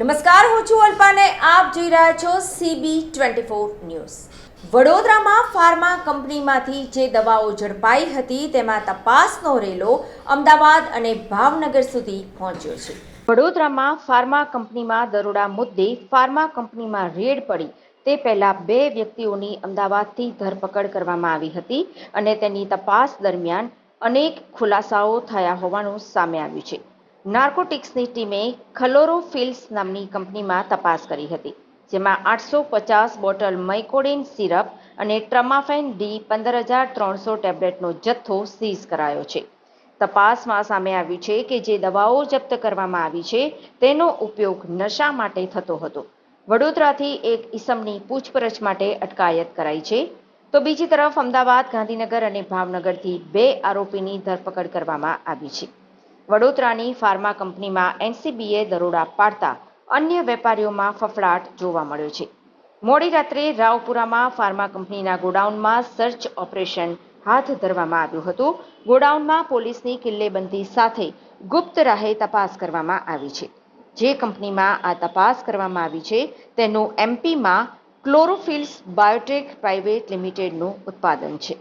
નમસ્કાર, હું છું અલ્પાને આપ જોઈ રહ્યા છો CB24 ન્યૂઝ। વડોદરામાં ફાર્મા કંપનીમાંથી જે દવાઓ ઝડપાઈ હતી તેમાં તપાસનો રેલો અમદાવાદ અને ભાવનગર સુધી પહોંચ્યો છે। વડોદરામાં ફાર્મા કંપનીમાં દરોડા મુદ્દે ફાર્મા કંપનીમાં રેડ પડી તે પહેલા 2 વ્યક્તિઓની અમદાવાદથી ધરપકડ કરવામાં આવી હતી અને તેની તપાસ દરમિયાન અનેક ખુલાસાઓ થયા હોવાનું સામે આવ્યું છે। નાર્કોટિક્સની ટીમે ક્લોરોફિલ્સ નામની કંપનીમાં તપાસ કરી હતી, જેમાં 850 બોટલ મૈકોડિન સિરપ અને ટ્રમાફેન ડી 15300 ટેબ્લેટનો જથ્થો સીઝ કરાયો છે। તપાસમાં સામે આવ્યું છે કે જે દવાઓ જપ્ત કરવામાં આવી છે તેનો ઉપયોગ નશા માટે થતો હતો। વડોદરાથી એક ઈસમની પૂછપરછ માટે અટકાયત કરાઈ છે, તો બીજી તરફ અમદાવાદ, ગાંધીનગર અને ભાવનગરથી 2 આરોપીની ધરપકડ કરવામાં આવી છે। વડોદરાની ફાર્મા કંપનીમાં એનસીબીએ દરોડા પાડતા અન્ય વેપારીઓમાં ફફડાટ જોવા મળ્યો છે। મોડી રાત્રે રાવપુરામાં ફાર્મા કંપનીના ગોડાઉનમાં સર્ચ ઓપરેશન હાથ ધરવામાં આવ્યું હતું। ગોડાઉનમાં પોલીસની કિલ્લેબંધી સાથે ગુપ્ત રાહે તપાસ કરવામાં આવી છે। જે કંપનીમાં આ તપાસ કરવામાં આવી છે તેનું એમપીમાં ક્લોરોફિલ્સ બાયોટેક પ્રાઇવેટ લિમિટેડનું ઉત્પાદન છે।